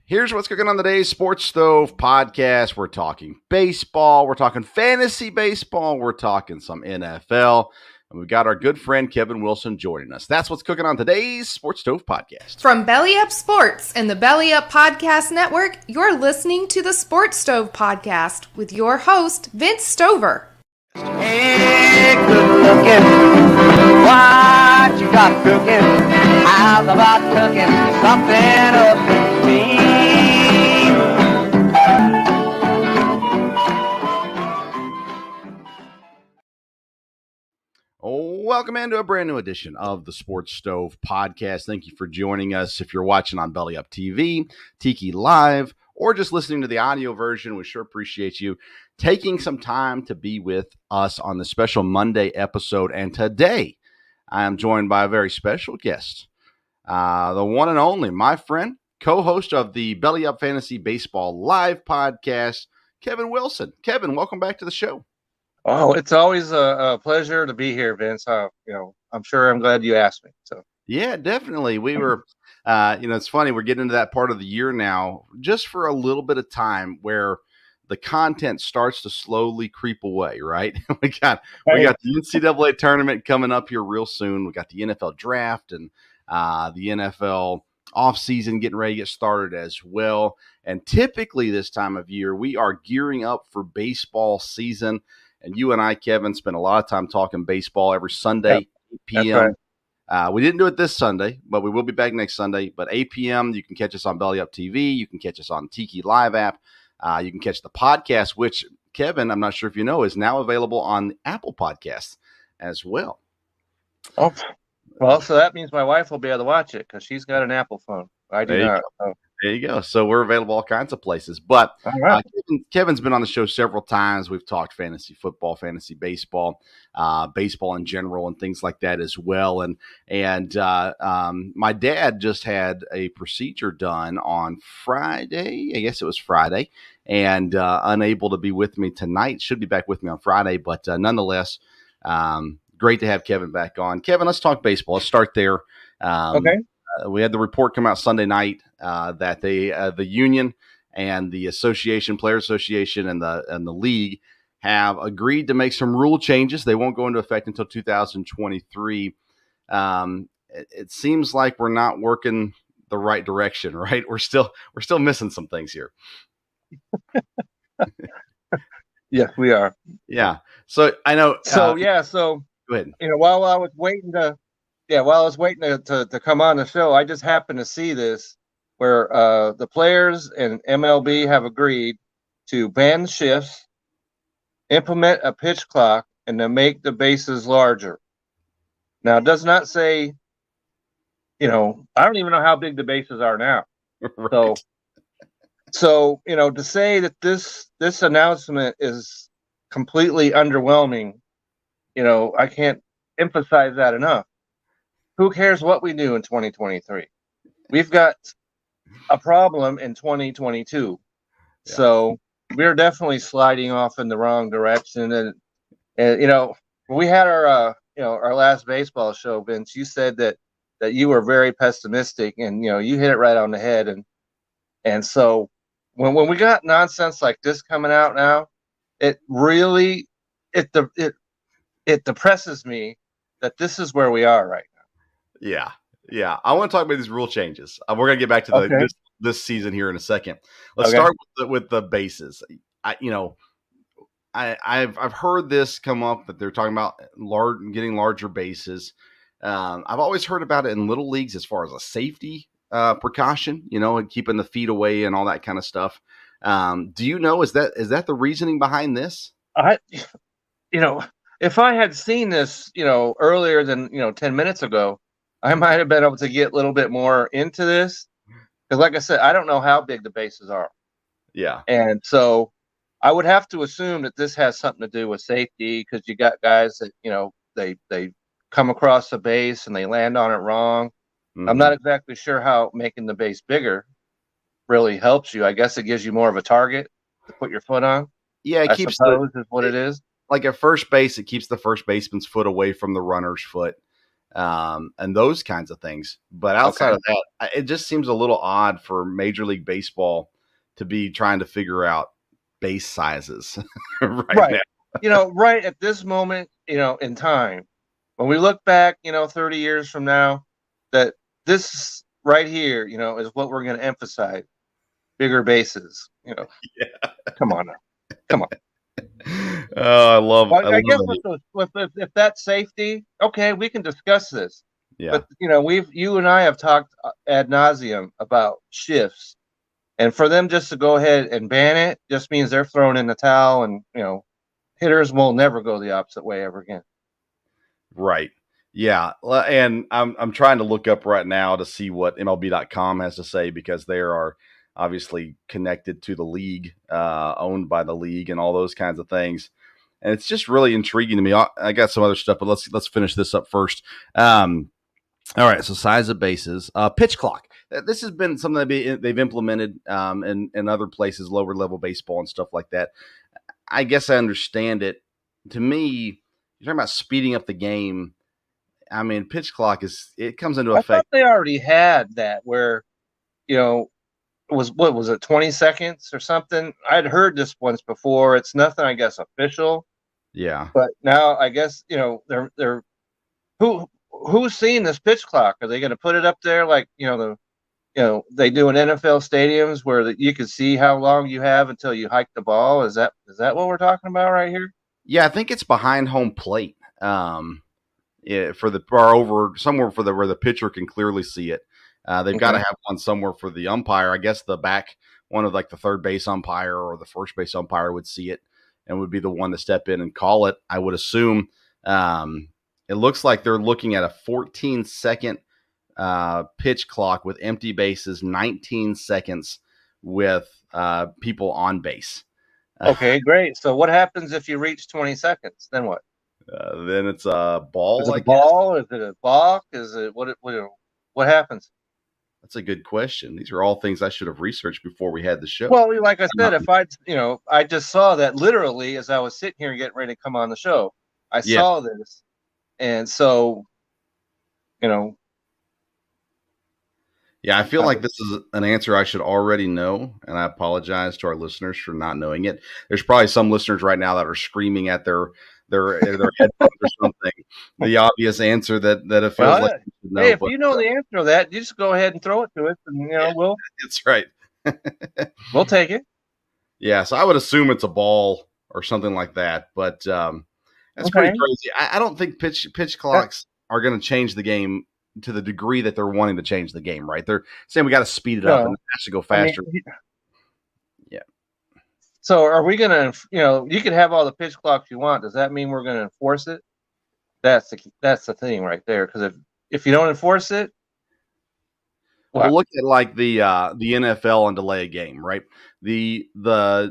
Here's what's cooking on today's Sports Stove podcast. We're talking baseball. We're talking fantasy baseball. We're talking some NFL. And we've got our good friend Kevin Wilson joining us. That's what's cooking on today's Sports Stove podcast. From Belly Up Sports and the Belly Up Podcast Network, you're listening to the Sports Stove podcast with your host, Vince Stover. Hey, good looking, what you got cooking? How's about cooking something up in me? Welcome into a brand new edition of the Sports Stove podcast. Thank you for joining us. If you're watching on Belly Up TV, Tiki Live, or just listening to the audio version, we sure appreciate you taking some time to be with us on the special Monday episode. And today, I am joined by a very special guest, the one and only, my friend, co-host of the Belly Up Fantasy Baseball Live podcast, Kevin Wilson. Kevin, welcome back to the show. Oh, it's always a pleasure to be here, Vince. I'm sure I'm glad you asked me. So yeah, definitely. We were, it's funny. We're getting into that part of the year now, just for a little bit of time where the content starts to slowly creep away. Right? we got the NCAA tournament coming up here real soon. We got the NFL draft and the NFL offseason getting ready to get started as well. And typically this time of year, we are gearing up for baseball season. And you and I, Kevin, spend a lot of time talking baseball every Sunday, 8 p.m. Right. We didn't do it this Sunday, but we will be back next Sunday. But 8 p.m., you can catch us on Belly Up TV. You can catch us on Tiki Live app. You can catch the podcast, which, Kevin, I'm not sure if you know, is now available on Apple Podcasts as well. Oh, well, so that means my wife will be able to watch it because she's got an Apple phone. I do not. There you go. So we're available all kinds of places. But right. Kevin's been on the show several times. We've talked fantasy football, fantasy baseball, baseball in general, and things like that as well. And my dad just had a procedure done on Friday. I guess it was Friday, and unable to be with me tonight. Should be back with me on Friday, but nonetheless, great to have Kevin back on. Kevin, let's talk baseball. Let's start there. Okay. We had the report come out Sunday night that the union and the association, player association, and the league have agreed to make some rule changes. They won't go into effect until 2023. It seems like we're not working the right direction, right? We're still missing some things here. Yes, we are. Yeah. So I know. So go ahead. While I was waiting to come on the show, I just happened to see this where the players and MLB have agreed to ban shifts, implement a pitch clock, and to make the bases larger. Now, it does not say, I don't even know how big the bases are now. Right. So to say that this announcement is completely underwhelming, I can't emphasize that enough. Who cares what we do in 2023? We've got a problem in 2022. Yeah. So we're definitely sliding off in the wrong direction. And we had our last baseball show, Vince, you said that you were very pessimistic, and you hit it right on the head. And so when we got nonsense like this coming out now, it really it depresses me that this is where we are right now. Yeah. I want to talk about these rule changes. We're going to get back to this season here in a second. Let's start with the bases. I've heard this come up that they're talking about getting larger bases. I've always heard about it in little leagues as far as a safety precaution, and keeping the feet away and all that kind of stuff. Do you know, is that the reasoning behind this? If I had seen this, earlier than 10 minutes ago, I might have been able to get a little bit more into this. Because like I said, I don't know how big the bases are. Yeah. And so I would have to assume that this has something to do with safety, because you got guys that, they come across the base and they land on it wrong. Mm-hmm. I'm not exactly sure how making the base bigger really helps you. I guess it gives you more of a target to put your foot on. Yeah, I suppose is what it is. Like at first base, it keeps the first baseman's foot away from the runner's foot. and those kinds of things. But outside of that, it just seems a little odd for Major League Baseball to be trying to figure out base sizes right now. Right at this moment, in time, when we look back, 30 years from now, that this right here, is what we're going to emphasize: bigger bases. Yeah. Come on now, come on. Oh, I love. Well, I guess it. if that's safety, okay, we can discuss this. Yeah. But you and I have talked ad nauseum about shifts, and for them just to go ahead and ban it just means they're throwing in the towel, and hitters will never go the opposite way ever again. Right. Yeah. And I'm trying to look up right now to see what MLB.com has to say, because they are obviously connected to the league, owned by the league, and all those kinds of things. And it's just really intriguing to me. I got some other stuff, but let's finish this up first. All right. So size of bases, pitch clock. This has been something that they've implemented in other places, lower level baseball and stuff like that. I guess I understand it. To me, you're talking about speeding up the game. I mean, pitch clock it comes into effect. I thought they already had that where, it was it 20 seconds or something? I'd heard this once before. It's nothing, I guess, official. Yeah. But now I guess, they're who's seeing this pitch clock? Are they going to put it up there like, they do in NFL stadiums where you can see how long you have until you hike the ball? Is that what we're talking about right here? Yeah, I think it's behind home plate. For the or over somewhere where the pitcher can clearly see it. They've got to have one somewhere for the umpire. I guess the back one of like the third base umpire or the first base umpire would see it and would be the one to step in and call it. I would assume. It looks like they're looking at a 14-second pitch clock with empty bases, 19 seconds with people on base. Okay, great. So what happens if you reach 20 seconds? Then what? Then it's a ball. Is it a ball? Is it a balk? Is it what happens? That's a good question. These are all things I should have researched before we had the show. Well, like I said, if I just saw that literally as I was sitting here getting ready to come on the show. I saw this, and so, Yeah, I feel like this is an answer I should already know, and I apologize to our listeners for not knowing it. There's probably some listeners right now that are screaming at their headphones or something. The obvious answer that it feels like you should know. Hey, if you know the answer to that, you just go ahead and throw it to us, and we'll. That's right. We'll take it. Yeah, so I would assume it's a ball or something like that, but that's pretty crazy. I don't think pitch clocks are going to change the game to the degree that they're wanting to change the game, right? They're saying we got to speed it up and it has to go faster. Yeah. So are we going to, you can have all the pitch clocks you want. Does that mean we're going to enforce it? That's the thing right there. Because if you don't enforce it, well, look at like the NFL and delay a game, right? The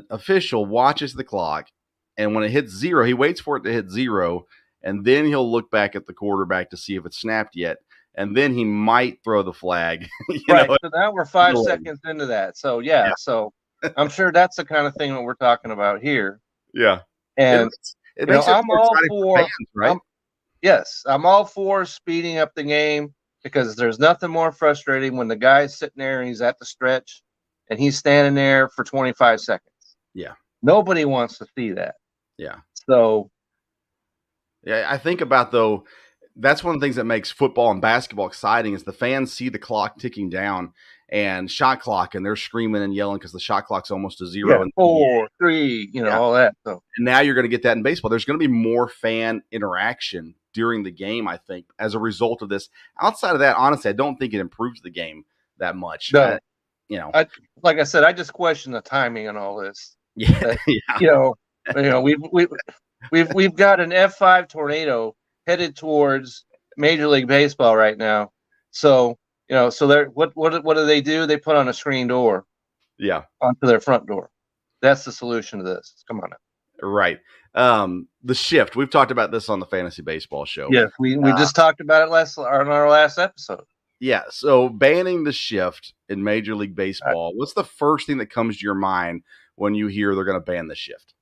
official watches the clock, and when it hits zero, he waits for it to hit zero, and then he'll look back at the quarterback to see if it's snapped yet. And then he might throw the flag. Right. So now we're 5 seconds into that. So, yeah. So I'm sure that's the kind of thing that we're talking about here. Yeah. And it makes I'm all for fans, right? I'm all for speeding up the game, because there's nothing more frustrating when the guy's sitting there and he's at the stretch and he's standing there for 25 seconds. Yeah. Nobody wants to see that. Yeah. So. Yeah, I think about, though, that's one of the things that makes football and basketball exciting is the fans see the clock ticking down and shot clock, and they're screaming and yelling because the shot clock's almost to zero. Yeah, 4, 3, all that. So. And now you're going to get that in baseball. There's going to be more fan interaction during the game, I think, as a result of this. Outside of that, honestly, I don't think it improves the game that much. No. Like I said, I just question the timing on all this. Yeah. We've got an F5 tornado headed towards Major League Baseball right now. So, so they're what do they do? They put on a screen door. Yeah. Onto their front door. That's the solution to this. Come on now. Right. The shift. We've talked about this on the Fantasy Baseball Show. Yes, we just talked about it on our last episode. Yeah. So banning the shift in Major League Baseball, what's the first thing that comes to your mind when you hear they're going to ban the shift?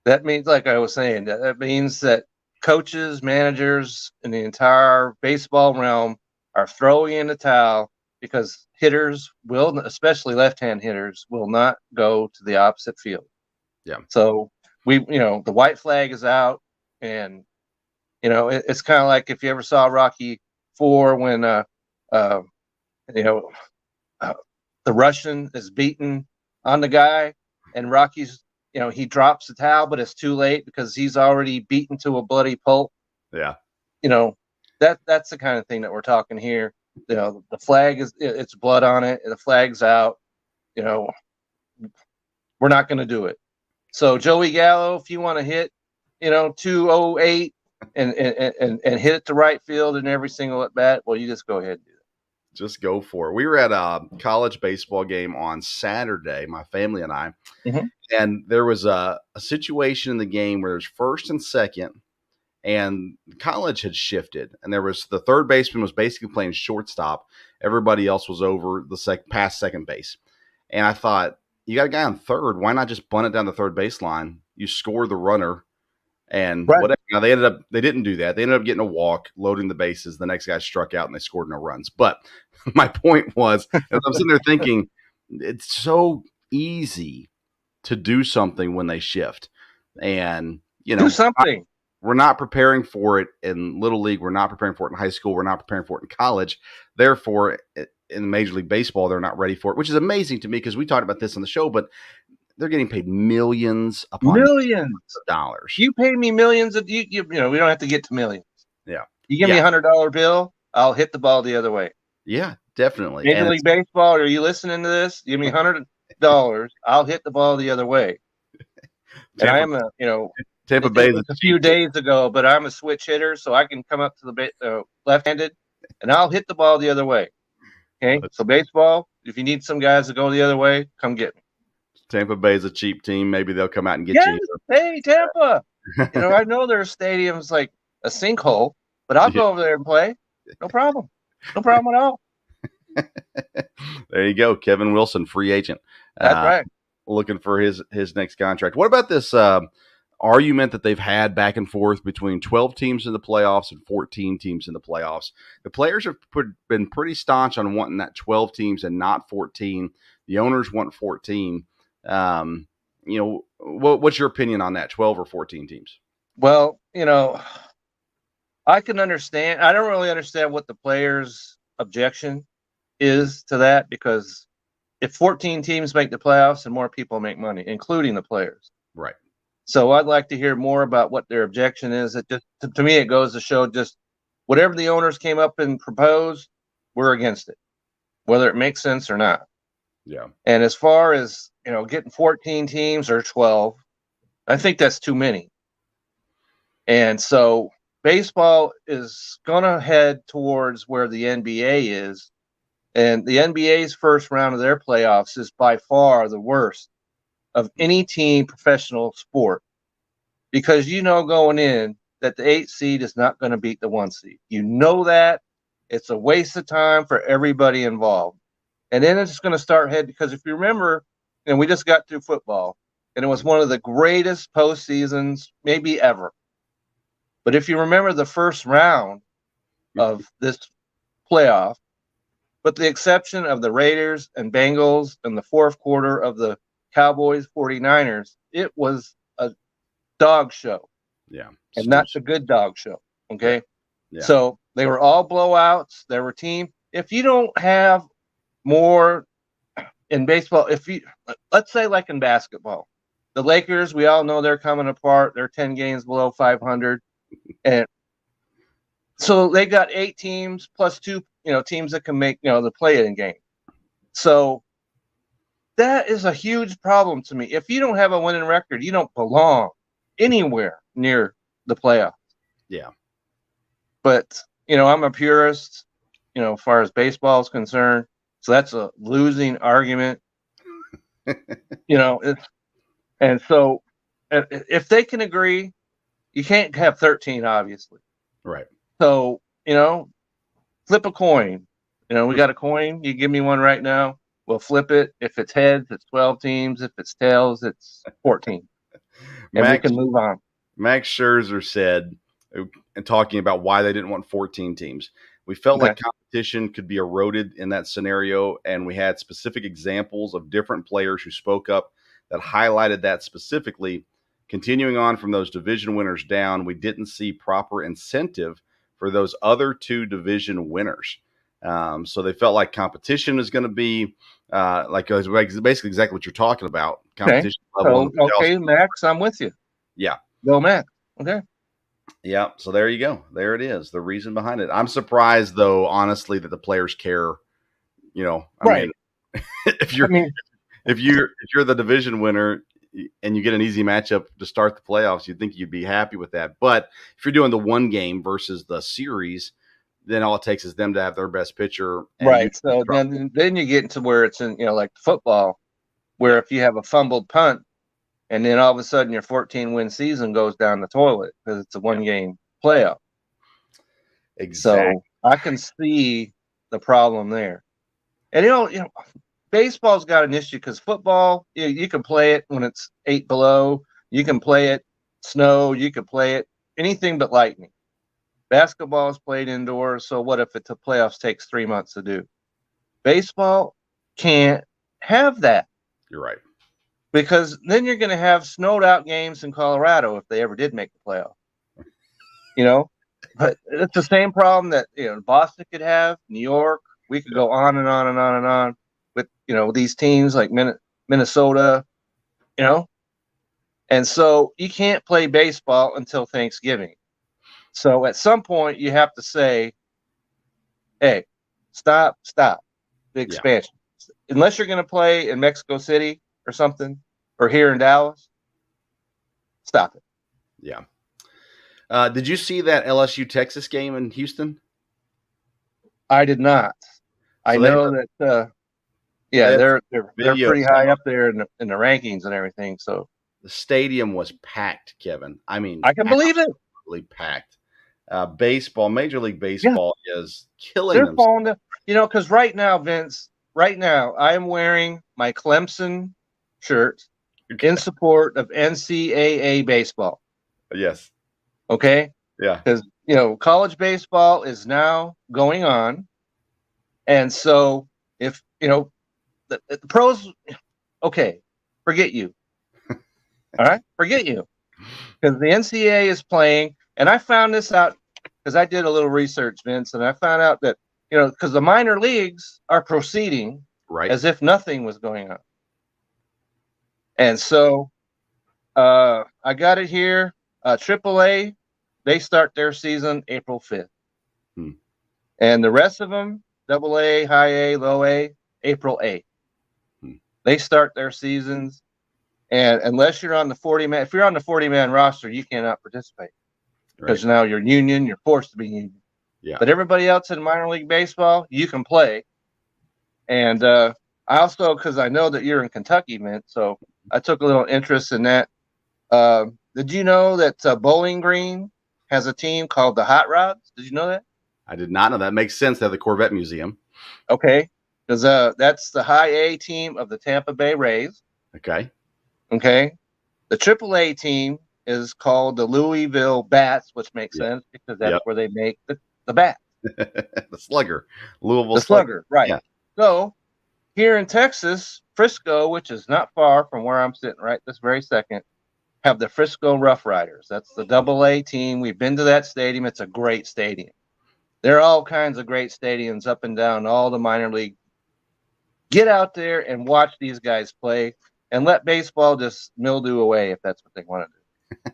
That means, like I was saying, that means that coaches, managers in the entire baseball realm are throwing in the towel because hitters will, especially left-hand hitters, will not go to the opposite field. Yeah. So the white flag is out, and it's kind of like if you ever saw Rocky IV when the Russian is beaten on the guy, and Rocky's he drops the towel, but it's too late because he's already beaten to a bloody pulp. Yeah. That's the kind of thing that we're talking here. The flag it's blood on it. The flag's out. We're not going to do it. So Joey Gallo, if you want to hit, 208 and hit it to right field in every single at bat, well, you just go ahead and do it. Just go for it. We were at a college baseball game on Saturday, my family and I, and there was a situation in the game where there's first and second, and college had shifted, and there was the third baseman was basically playing shortstop. Everybody else was over the past second base, and I thought, you got a guy on third. Why not just bunt it down the third baseline? You score the runner, and whatever. Now they didn't do that. They ended up getting a walk, loading the bases. The next guy struck out, and they scored no runs. But my point was, as I'm sitting there thinking, it's so easy to do something when they shift, and do something. We're not preparing for it in Little League. We're not preparing for it in high school. We're not preparing for it in college. Therefore, in Major League Baseball, they're not ready for it, which is amazing to me because we talked about this on the show, but they're getting paid millions upon millions of dollars. You pay me millions of we don't have to get to millions. Yeah. You give me $100 bill, I'll hit the ball the other way. Yeah, definitely. Major League Baseball, are you listening to this? Give me $100, I'll hit the ball the other way. And I am Tampa Bay a few days ago, but I'm a switch hitter, so I can come up to the left-handed, and I'll hit the ball the other way. Okay, so baseball, if you need some guys to go the other way, come get me. Tampa Bay is a cheap team. Maybe they'll come out and get you. Hey, Tampa. I know their stadium's like a sinkhole, but I'll go over there and play. No problem. No problem at all. There you go. Kevin Wilson, free agent. That's right. Looking for his next contract. What about this argument that they've had back and forth between 12 teams in the playoffs and 14 teams in the playoffs? The players have been pretty staunch on wanting that 12 teams and not 14. The owners want 14. What's your opinion on that, 12 or 14 teams? Well, I can understand. I don't really understand what the players' objection is to that, because if 14 teams make the playoffs, and more people make money, including the players. Right. So I'd like to hear more about what their objection is. It just, to me, it goes to show just whatever the owners came up and proposed, we're against it, whether it makes sense or not. Yeah. And as far as, getting 14 teams or 12, I think that's too many. And so baseball is going to head towards where the NBA is. And the NBA's first round of their playoffs is by far the worst of any team professional sport, because going in that the 8 seed is not going to beat the 1 seed. That it's a waste of time for everybody involved. And then it's going to start head, because if you remember, and we just got through football, and it was one of the greatest postseasons maybe ever. But if you remember the first round of this playoff, with the exception of the Raiders and Bengals and the fourth quarter of the Cowboys 49ers, it was a dog show. Yeah. And not a good dog show. Okay. Yeah. So they were all blowouts. There were if you don't have more in baseball, let's say like in basketball, the Lakers, we all know they're coming apart. They're 10 games below 500. And so they got 8 teams plus 2, teams that can make, the play-in game. So that is a huge problem to me. If you don't have a winning record, you don't belong anywhere near the playoffs. Yeah. But, I'm a purist, as far as baseball is concerned. So that's a losing argument. And so if they can agree, you can't have 13, obviously. Right. So, flip a coin. We got a coin. You give me one right now. We'll flip it. If it's heads, it's 12 teams. If it's tails, it's 14. And we can move on. Max Scherzer said and talking about why they didn't want 14 teams. We felt like competition could be eroded in that scenario, and we had specific examples of different players who spoke up that highlighted that specifically. Continuing on from those division winners down, we didn't see proper incentive for those other two division winners. So they felt like competition is going to be basically exactly what you're talking about. Competition level. Okay, Max, I'm with you. Yeah. Go, Max. Okay. Yeah. So there you go. There it is. The reason behind it. I'm surprised, though, honestly, that the players care. I mean, if you're the division winner and you get an easy matchup to start the playoffs, you'd think you'd be happy with that. But if you're doing the one game versus the series, then all it takes is them to have their best pitcher. Right. So then you get into where it's in, like football, where if you have a fumbled punt and then all of a sudden your 14-win season goes down the toilet because it's a one-game playoff. Exactly. So I can see the problem there. And, baseball's got an issue because football, you can play it when it's 8 below. You can play it snow. You can play it anything but lightning. Basketball is played indoors, so what if the playoffs takes 3 months to do? Baseball can't have that. You're right. Because then you're going to have snowed out games in Colorado if they ever did make the playoff. But it's the same problem that Boston could have, New York. We could go on and on and on and on with these teams like Minnesota, and so you can't play baseball until Thanksgiving. So at some point you have to say, hey, stop the expansion. Yeah. Unless you're going to play in Mexico City or something, or here in Dallas, stop it. Yeah. Did you see that LSU Texas game in Houston? I did not. So I know that. They're pretty high up there in the rankings and everything. So the stadium was packed, Kevin. I mean, I can believe it. Packed. Baseball, Major League Baseball is killing them. Because right now, Vince, I am wearing my Clemson shirt in support of NCAA baseball. Yes. Okay. Yeah. Because college baseball is now going on, and so if the pros, okay, forget you. All right, forget you, because the NCAA is playing, and I found this out because I did a little research, Vince, and I found out that because the minor leagues are proceeding as if nothing was going on. And so I got it here. AAA, they start their season April 5th. And the rest of them, AA, high A, low A, April 8th. They start their seasons. And unless you're on the 40-man, if you're on the 40-man roster, you cannot participate. Because now you're union, you're forced to be union. Yeah. But everybody else in minor league baseball, you can play. And I also, because I know that you're in Kentucky, Mint, so I took a little interest in that. Did you know that Bowling Green has a team called the Hot Rods? Did you know that? I did not know that. Makes sense. They have the Corvette Museum. Okay. Because that's the high A team of the Tampa Bay Rays. Okay. Okay. The AAA team is called the Louisville Bats, which makes sense because that's where they make the bat. The Slugger. Louisville Slugger. Right. Yeah. So here in Texas, Frisco, which is not far from where I'm sitting right this very second, have the Frisco Rough Riders. That's the AA team. We've been to that stadium. It's a great stadium. There are all kinds of great stadiums up and down all the minor league. Get out there and watch these guys play and let baseball just mildew away if that's what they want to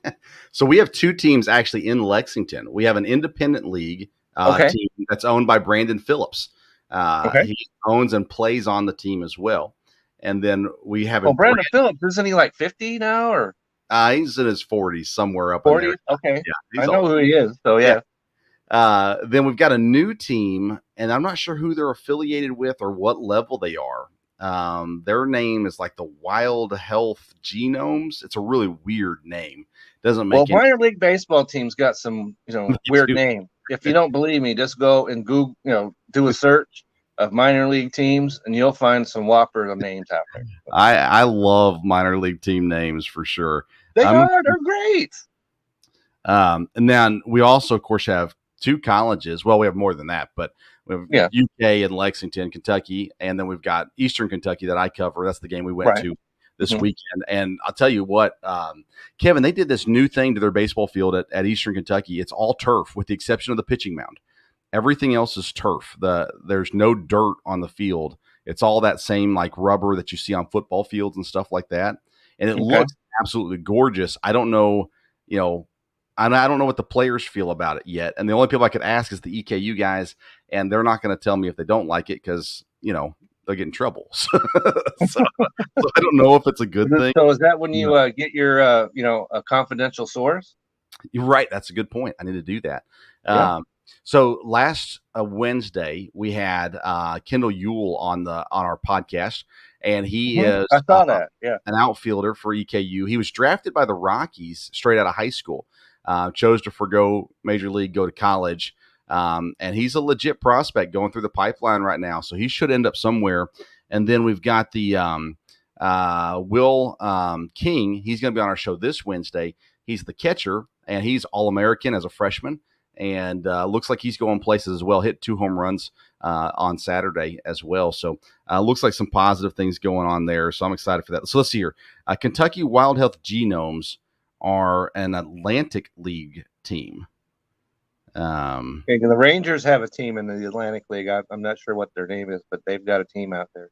do. So we have two teams actually in Lexington. We have an independent league team that's owned by Brandon Phillips. He owns and plays on the team as well. And then we have Brandon Phillips, isn't he like 50 now? Or he's in his 40s, somewhere up 40s? in there. Okay. Yeah, I know who he is. So, yeah. Then we've got a new team, and I'm not sure who they're affiliated with or what level they are. Their name is like the Wild Health Genomes. It's a really weird name. Doesn't make minor league baseball teams got some, weird name. If you don't believe me, just go and Google, do a search of minor league teams, and you'll find some whopper of names out there. I love minor league team names for sure. They're great. And then we also, of course, have two colleges. Well, we have more than that, but we have UK and Lexington, Kentucky, and then we've got Eastern Kentucky that I cover. That's the game we went to this weekend. And I'll tell you what, Kevin, they did this new thing to their baseball field at Eastern Kentucky. It's all turf with the exception of the pitching mound. Everything else is turf. There's no dirt on the field. It's all that same like rubber that you see on football fields and stuff like that. And it looks absolutely gorgeous. I don't know, I don't know what the players feel about it yet. And the only people I could ask is the EKU guys, and they're not going to tell me if they don't like it because, they'll get in trouble. So I don't know if it's a good thing. So is that when you get your, a confidential source? You're right. That's a good point. I need to do that. Yeah. So last Wednesday we had Kendall Yule on our podcast, and he is I saw that. Yeah, an outfielder for EKU. He was drafted by the Rockies straight out of high school. Chose to forgo major league, go to college, and he's a legit prospect going through the pipeline right now. So he should end up somewhere. And then we've got the Will King. He's going to be on our show this Wednesday. He's the catcher, and he's All-American as a freshman. And looks like he's going places as well. Hit 2 home runs on Saturday as well. So looks like some positive things going on there. So I'm excited for that. So let's see here. Kentucky Wild Health Genomes are an Atlantic League team. The Rangers have a team in the Atlantic League. I'm not sure what their name is, but they've got a team out there.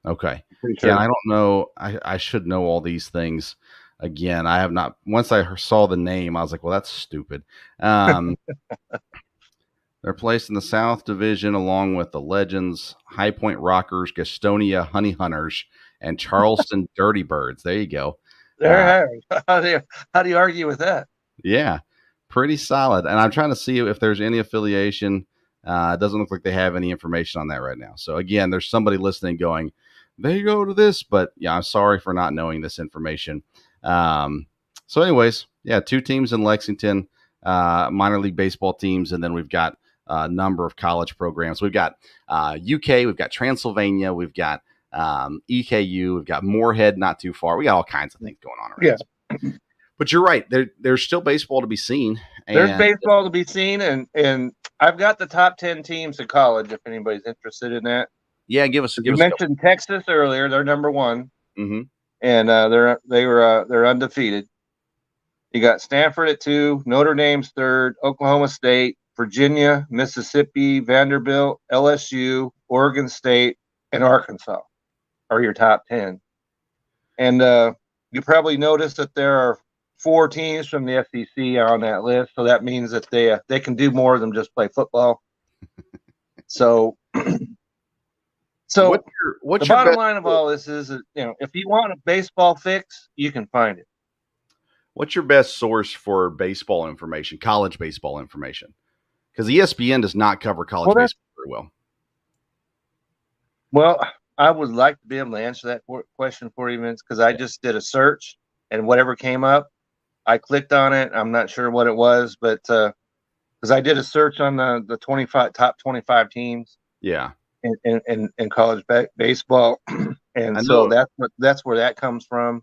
Okay. Sure. Yeah, I don't know. I should know all these things. Again, I have not. Once I saw the name, I was like, well, that's stupid. They're placed in the South Division along with the Legends, High Point Rockers, Gastonia Honey Hunters, and Charleston Dirty Birds. There you go. How do you argue with that? Yeah, pretty solid. And I'm trying to see if there's any affiliation. It doesn't look like they have any information on that right now. So again, there's somebody listening going, they go to this, but yeah, I'm sorry for not knowing this information. So anyways, yeah, 2 teams in Lexington, minor league baseball teams. And then we've got a number of college programs. We've got UK, we've got Transylvania, we've got EKU, we've got Moorhead not too far. We got all kinds of things going on around. Yeah. But you're right. There's still baseball to be seen. There's baseball to be seen. And I've got the top 10 teams in college if anybody's interested in that. Yeah, give us. You mentioned Texas earlier. They're number 1. Mm-hmm. And they're undefeated. You got Stanford at 2, Notre Dame's 3rd, Oklahoma State, Virginia, Mississippi, Vanderbilt, LSU, Oregon State, and Arkansas are your top 10. And you probably noticed that there are 4 teams from the SEC on that list, so that means that they can do more than just play football. So. So what's the bottom line of all this is that, if you want a baseball fix, you can find it. What's your best source for baseball information, college baseball information? Because ESPN does not cover college baseball very well. Well, I would like to be able to answer that question for you, Vince, because I just did a search, and whatever came up, I clicked on it. I'm not sure what it was, but because I did a search on the top 25 teams. Yeah. In college baseball, and so that's where that comes from.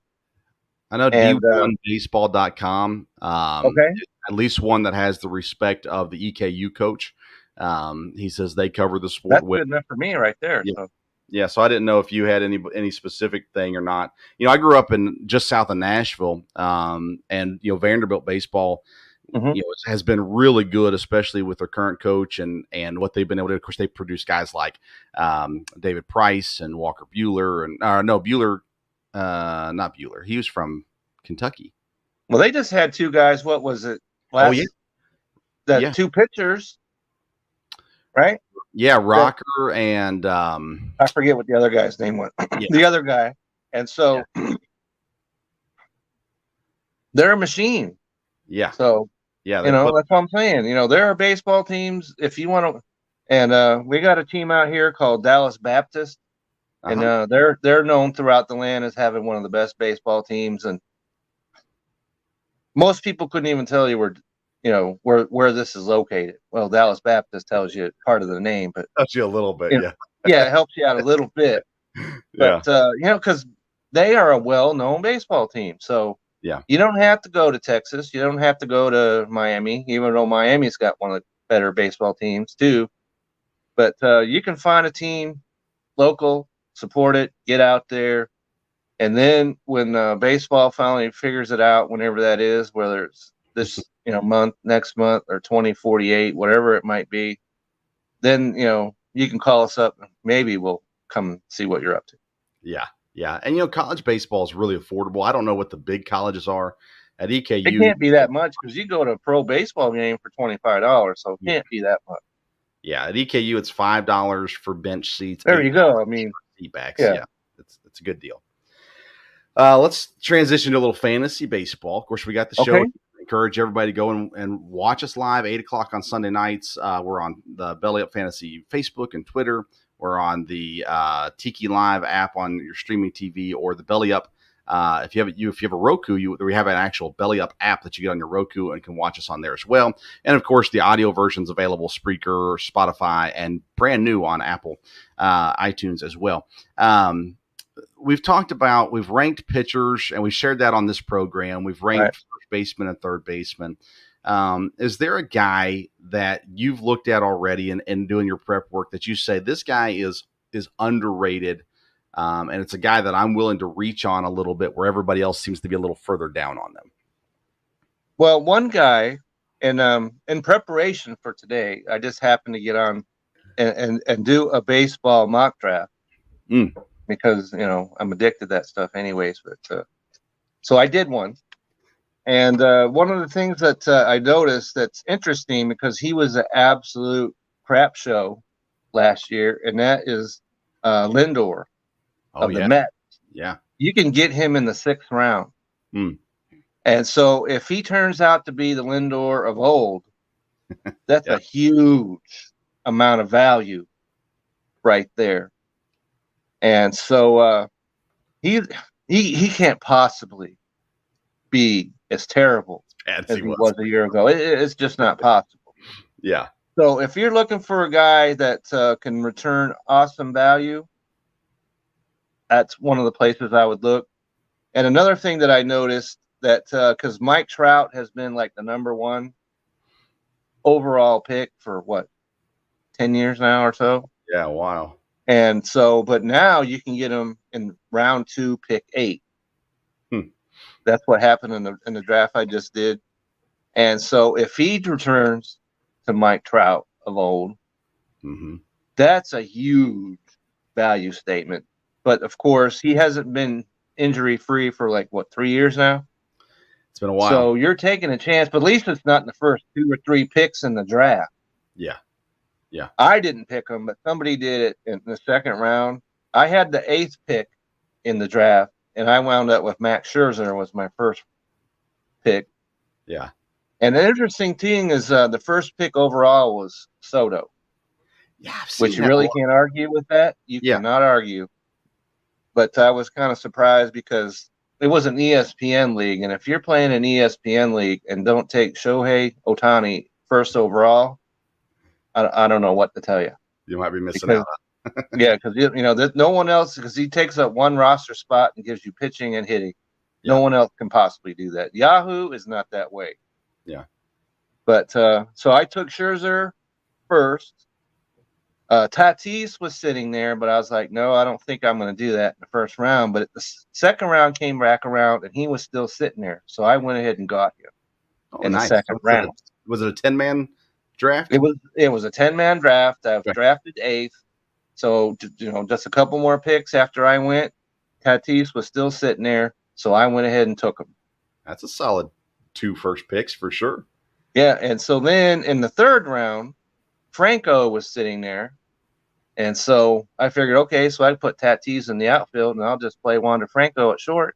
I know D1baseball.com. Okay, at least one that has the respect of the EKU coach. He says they cover the sport. That's good enough for me right there. Yeah. Yeah, so I didn't know if you had any specific thing or not. I grew up in just south of Nashville, and Vanderbilt baseball. Mm-hmm. Has been really good, especially with their current coach and what they've been able to do. Of course, they produce guys like David Price and Walker Buehler not Buehler. He was from Kentucky. Well, they just had 2 guys. What was it? 2 pitchers, right? Yeah, Rocker and I forget what the other guy's name was. Yeah. The other guy, and so they're a machine. Yeah. So. Yeah, that's what I'm saying. There are baseball teams if you want to, and we got a team out here called Dallas Baptist, and they're known throughout the land as having one of the best baseball teams. And most people couldn't even tell you where this is located. Well, Dallas Baptist tells you part of the name, but tells you a little bit. Yeah, it helps you out a little bit. But because they are a well-known baseball team, so. Yeah. You don't have to go to Texas. You don't have to go to Miami, even though Miami's got one of the better baseball teams too. But you can find a team local, support it, get out there. And then when baseball finally figures it out, whenever that is, whether it's this month, next month, or 2048, whatever it might be, then you can call us up and maybe we'll come see what you're up to. Yeah. Yeah. And college baseball is really affordable. I don't know what the big colleges are. At EKU, it can't be that much because you go to a pro baseball game for $25, so it can't be that much. Yeah, at EKU it's $5 for bench seats. There you go. I mean, seat backs. Yeah, it's a good deal. Let's transition to a little fantasy baseball. Of course, we got the show. Okay. Encourage everybody to go and watch us live 8:00 on Sunday nights. We're on the Belly Up Fantasy Facebook and Twitter. We're on the Tiki Live app on your streaming TV, or the Belly Up. If you have a Roku, we have an actual Belly Up app that you get on your Roku and can watch us on there as well. And of course, the audio version's available Spreaker, Spotify, and brand new on Apple iTunes as well. We've ranked pitchers, and we shared that on this program. We've ranked first baseman and third baseman. Is there a guy that you've looked at already and doing your prep work that you say this guy is underrated? And it's a guy that I'm willing to reach on a little bit where everybody else seems to be a little further down on them. Well, one guy, and in preparation for today, I just happened to get on and do a baseball mock draft because I'm addicted to that stuff anyways. But so I did one, and one of the things that I noticed that's interesting, because he was an absolute crap show last year, and that is Lindor. Of the Mets. Yeah. You can get him in the 6th round. And so if he turns out to be the Lindor of old, that's a huge amount of value right there. And so he can't possibly be as terrible as he was a year ago. It's just not possible. Yeah. So if you're looking for a guy that can return awesome value, that's one of the places I would look. And another thing that I noticed that because Mike Trout has been like the number 1 overall pick for 10 years now or so. Yeah, wow. And so, but now you can get him in round 2, pick 8. That's what happened in the draft I just did. And so if he returns to Mike Trout of old, that's a huge value statement. But of course, he hasn't been injury free for 3 years now. It's been a while. So you're taking a chance, but at least it's not in the first 2 or 3 picks in the draft. Yeah. Yeah. I didn't pick him, but somebody did it in the 2nd round. I had the 8th pick in the draft, and I wound up with Max Scherzer was my first pick. Yeah. And the interesting thing is the first pick overall was Soto. Yeah. Which you really can't argue with that. You cannot argue. But I was kind of surprised because it was an ESPN league. And if you're playing an ESPN league and don't take Shohei Ohtani first overall, I don't know what to tell you. You might be missing out. Yeah, because no one else, because he takes up 1 roster spot and gives you pitching and hitting. Yeah. No one else can possibly do that. Yahoo is not that way. Yeah. But so I took Scherzer first. Tatis was sitting there, but I was like, no, I don't think I'm going to do that in the first round. But the 2nd round came back around, and he was still sitting there. So I went ahead and got him in the 2nd round. Was it a 10-man draft? It was a 10-man draft. I've drafted 8th. So, just a couple more picks after I went, Tatis was still sitting there. So I went ahead and took him. That's a solid 2 first picks for sure. Yeah. And so then in the 3rd round, Franco was sitting there. And so I figured, okay, so I put Tatis in the outfield, and I'll just play Wander Franco at short.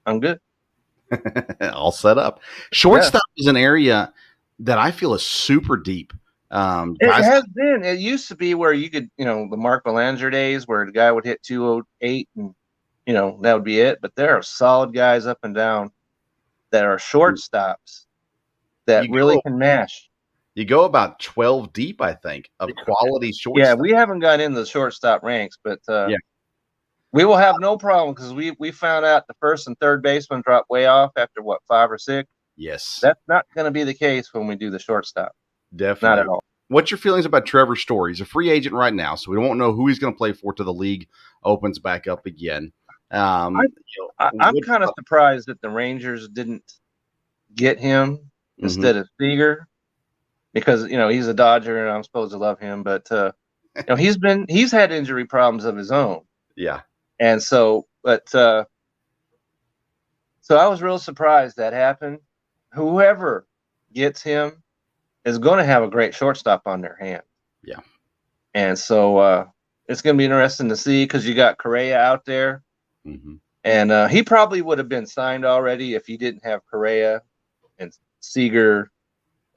I'm good. All set up. Shortstop is an area that I feel is super deep. It has been. It used to be where you could, the Mark Belanger days where the guy would hit 208 and, that would be it. But there are solid guys up and down that are shortstops that really can mash. You go about 12 deep, I think, of quality shortstop. Yeah, we haven't got into the shortstop ranks, but We will have no problem because we found out the first and third baseman dropped way off after 5 or 6. Yes, That's not going to be the case when we do the shortstop. definitely. Not at all. What's your feelings about Trevor Story? He's a free agent right now, so we won't know who he's going to play for till the league opens back up again. I'm kind of surprised that the Rangers didn't get him instead of Seager, because he's a Dodger and I'm supposed to love him, but he's had injury problems of his own. Yeah, and so I was real surprised that happened. Whoever gets him is going to have a great shortstop on their hand. Yeah, and so it's going to be interesting to see because you got Correa out there. And he probably would have been signed already if he didn't have Correa and Seager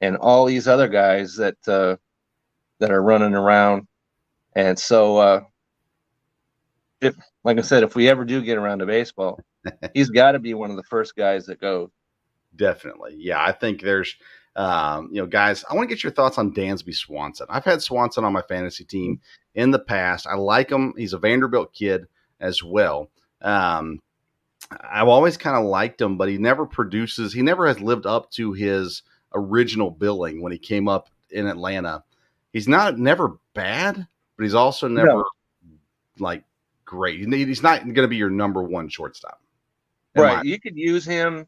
and all these other guys that are running around. And so, like I said, if we ever do get around to baseball, he's got to be one of the first guys that goes. Definitely. Yeah, I think there's, guys, I want to get your thoughts on Dansby Swanson. I've had Swanson on my fantasy team in the past. I like him. He's a Vanderbilt kid as well. I've always kind of liked him, but he never produces. He never has lived up to his original billing when he came up in Atlanta. He's never bad, but he's also never great. He's not going to be your number one shortstop. Right. You could use him.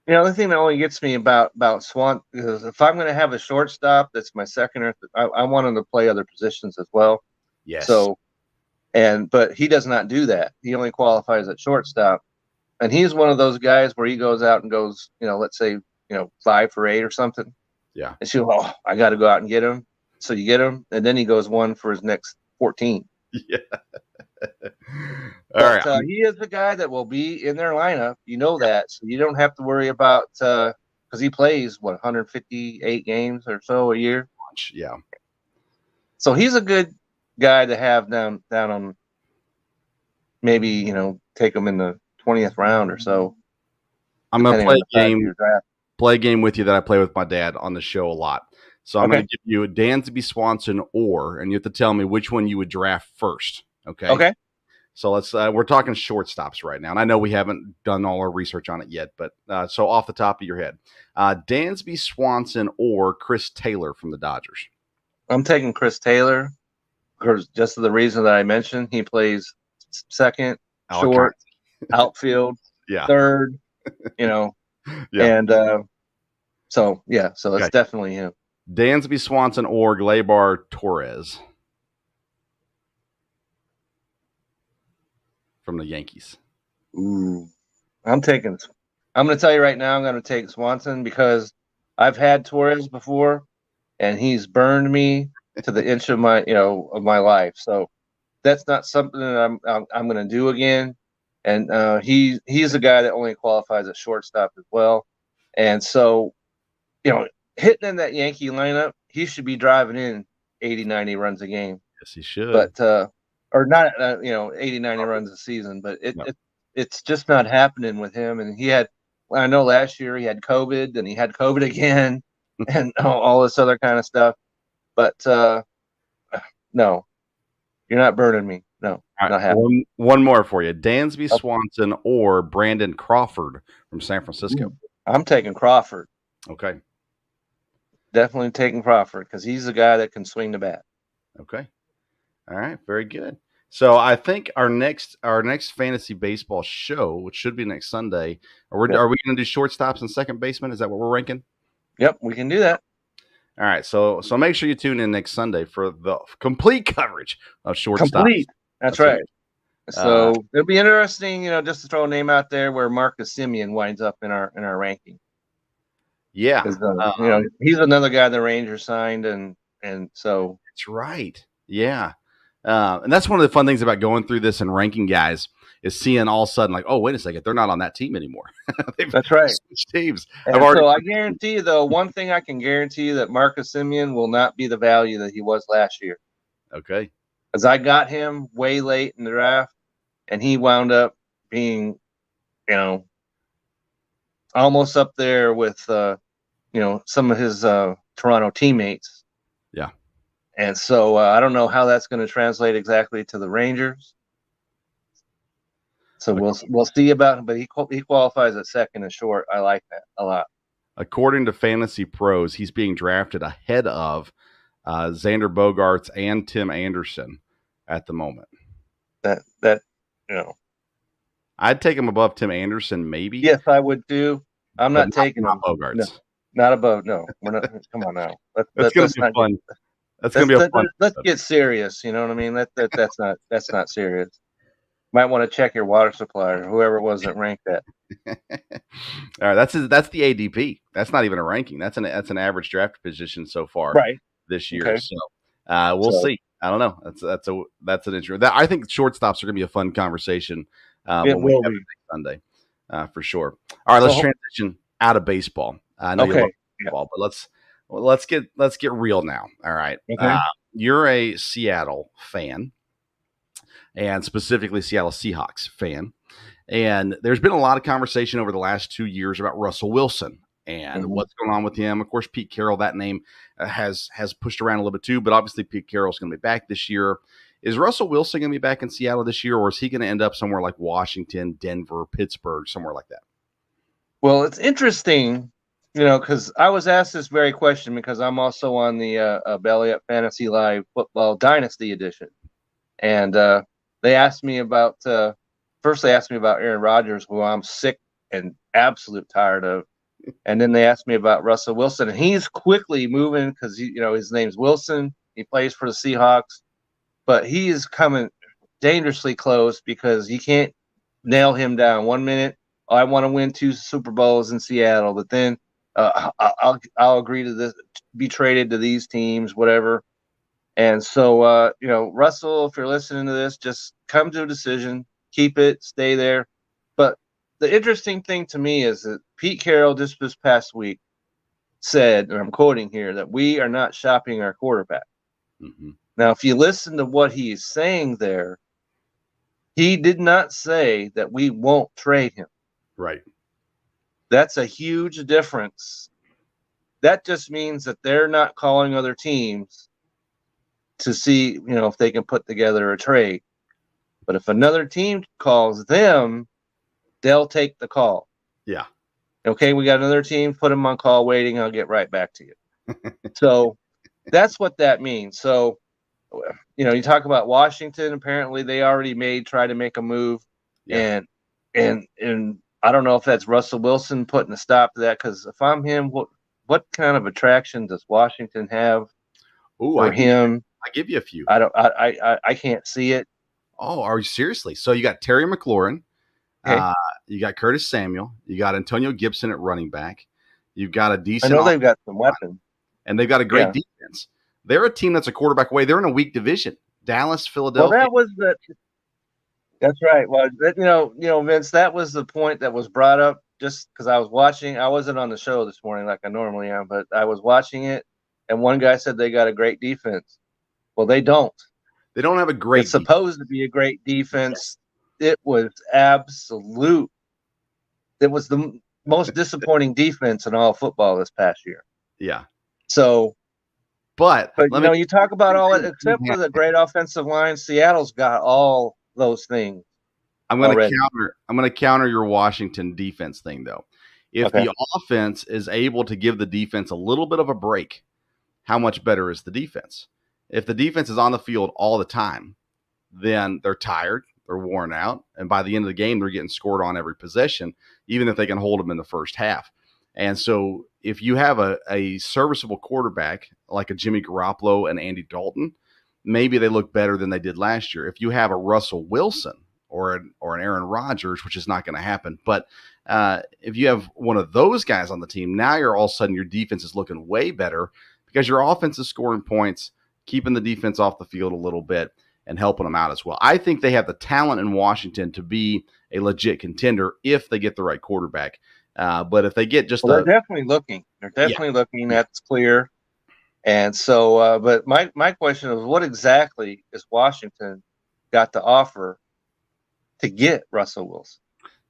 The only thing that only gets me about Swan is if I'm going to have a shortstop that's my second or I want him to play other positions as well. Yes. But he does not do that. He only qualifies at shortstop. And he's one of those guys where he goes out and goes, let's say, 5 for 8 or something. Yeah. And I got to go out and get him. So you get him. And then he goes 1 for his next 14. Yeah. All right. He is the guy that will be in their lineup. You know that. So you don't have to worry about, because he plays, 158 games or so a year. Yeah. So he's a good guy to have down on, maybe take him in the 20th round or so. I'm gonna play a game with you that I play with my dad on the show a lot. So I'm gonna give you a Dansby Swanson and you have to tell me which one you would draft first. Okay. So let's we're talking shortstops right now, and I know we haven't done all our research on it yet, but so off the top of your head, Dansby Swanson or Chris Taylor from the Dodgers? I'm taking Chris Taylor. Because just for the reason that I mentioned, he plays second, short, outfield, third, and so it's definitely him. Dansby Swanson or Gleyber Torres from the Yankees. Ooh, I'm going to tell you right now, I'm going to take Swanson because I've had Torres before, and he's burned me to the inch of my life. So that's not something that I'm going to do again. And he's a guy that only qualifies at shortstop as well. And so, hitting in that Yankee lineup, he should be driving in 80, 90 runs a game. Yes, he should. But or not 80, 90 runs a season, but it's just not happening with him. And I know last year he had COVID, and he had COVID again and all this other kind of stuff. But no, you're not burning me. No, not happening. One more for you. Dansby Swanson or Brandon Crawford from San Francisco? I'm taking Crawford. Okay. Definitely taking Crawford because he's the guy that can swing the bat. Okay. All right. Very good. So I think our next fantasy baseball show, which should be next Sunday, are we going to do shortstops and second baseman? Is that what we're ranking? Yep, we can do that. All right, so make sure you tune in next Sunday for the complete coverage of shortstop. Complete. That's right. So it'll be interesting, just to throw a name out there where Marcus Simeon winds up in our ranking. Yeah, he's another guy the Rangers signed, and so that's right. Yeah, and that's one of the fun things about going through this and ranking guys is seeing all of a sudden like, oh, wait a second, they're not on that team anymore. That's right. Teams. So I guarantee you, though, one thing I can guarantee you that Marcus Simeon will not be the value that he was last year. Okay. Because I got him way late in the draft, and he wound up being, almost up there with, some of his Toronto teammates. Yeah. And so I don't know how that's going to translate exactly to the Rangers. So we'll see about him, but he qualifies at second and short. I like that a lot. According to Fantasy Pros, he's being drafted ahead of Xander Bogaerts and Tim Anderson at the moment. That you know, I'd take him above Tim Anderson, maybe. yes, I would too. I'm not taking him. Bogaerts. No, not above. No, we're not. Come on now. That's going to be fun. That's going to be a fun. Let's get serious. You know what I mean? That's not serious. Might want to check your water supply or whoever it was that ranked that. All right, that's the ADP. That's not even a ranking. That's an average draft position so far this year. Okay. So we'll see. I don't know. That's an interesting. I think shortstops are going to be a fun conversation when we have it next Sunday for sure. All right, let's transition out of baseball. I know you love baseball, but let's get real now. All right, okay. You're a Seattle fan, and specifically Seattle Seahawks fan. And there's been a lot of conversation over the last 2 years about Russell Wilson and what's going on with him. Of course, Pete Carroll, that name has pushed around a little bit too, but obviously Pete Carroll's going to be back this year. Is Russell Wilson going to be back in Seattle this year, or is he going to end up somewhere like Washington, Denver, Pittsburgh, somewhere like that? Well, it's interesting, because I was asked this very question because I'm also on the Belly Up Fantasy Live Football Dynasty Edition. And they asked me about first they asked me about Aaron Rodgers, who I'm sick and absolute tired of. And then they asked me about Russell Wilson. And he's quickly moving because, his name's Wilson. He plays for the Seahawks. But he is coming dangerously close because you can't nail him down. 1 minute, I want to win 2 Super Bowls in Seattle. But then I'll agree to this, be traded to these teams, whatever. And so, Russell, if you're listening to this, just come to a decision. Keep it, stay there. But the interesting thing to me is that Pete Carroll just this past week said, and I'm quoting here, that we are not shopping our quarterback. Mm-hmm. Now, if you listen to what he's saying there, he did not say that we won't trade him. Right. That's a huge difference. That just means that they're not calling other teams to see, if they can put together a trade. But if another team calls them, they'll take the call. Yeah. Okay, we got another team, put them on call waiting, I'll get right back to you. So that's what that means. So, you talk about Washington, apparently they already tried to make a move. Yeah. And I don't know if that's Russell Wilson putting a stop to that, because if I'm him, what kind of attraction does Washington have for him? I give you a few. I can't see it. Oh, are you seriously? So you got Terry McLaurin, you got Curtis Samuel, you got Antonio Gibson at running back, you've got a decent. I know they've got some weapons, and they've got a great defense. They're a team that's a quarterback away. They're in a weak division. Dallas, Philadelphia. Well, that's right. Well, Vince, that was the point that was brought up just because I was watching. I wasn't on the show this morning like I normally am, but I was watching it, and one guy said they got a great defense. Well, they don't. They don't have a great. It's supposed to be a great defense. It was absolute. It was the most disappointing defense in all football this past year. Yeah. So, but you talk about all it except for the great offensive line. Seattle's got all those things. I'm going to counter your Washington defense thing though. If the offense is able to give the defense a little bit of a break, how much better is the defense? If the defense is on the field all the time, then they're tired, they're worn out, and by the end of the game, they're getting scored on every possession, even if they can hold them in the first half. And so if you have a serviceable quarterback like a Jimmy Garoppolo and Andy Dalton, maybe they look better than they did last year. If you have a Russell Wilson or an Aaron Rodgers, which is not going to happen, but if you have one of those guys on the team, now you're all of a sudden your defense is looking way better because your offense is scoring points, keeping the defense off the field a little bit and helping them out as well. I think they have the talent in Washington to be a legit contender if they get the right quarterback. But if they get they're definitely looking. They're definitely looking. That's clear. And so, but my question is, what exactly is Washington got to offer to get Russell Wilson?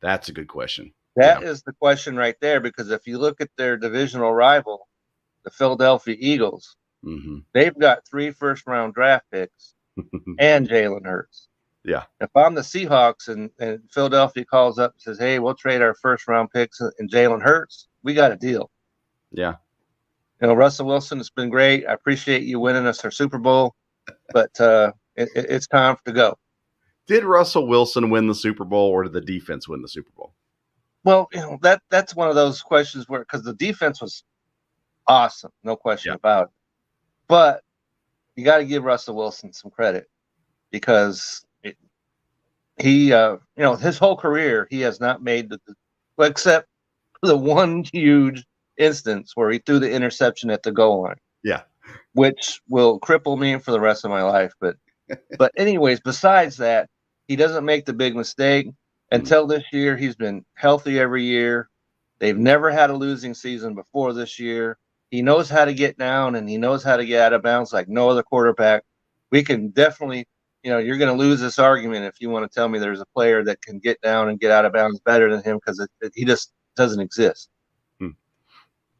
That's a good question. That is the question right there, because if you look at their divisional rival, the Philadelphia Eagles, they've got 3 first-round draft picks and Jalen Hurts. Yeah. If I'm the Seahawks and Philadelphia calls up and says, "Hey, we'll trade our first round picks and Jalen Hurts," we got a deal. Yeah. Russell Wilson, it's been great. I appreciate you winning us our Super Bowl, but it's time to go. Did Russell Wilson win the Super Bowl, or did the defense win the Super Bowl? Well, that's one of those questions where, because the defense was awesome, no question about it. But you got to give Russell Wilson some credit, because he, his whole career, he has not made except the one huge instance where he threw the interception at the goal line. Yeah. Which will cripple me for the rest of my life. But anyways, besides that, he doesn't make the big mistake. Until this year, he's been healthy every year. They've never had a losing season before this year. He knows how to get down, and he knows how to get out of bounds like no other quarterback. We can definitely, you're going to lose this argument if you want to tell me there's a player that can get down and get out of bounds better than him, because he just doesn't exist.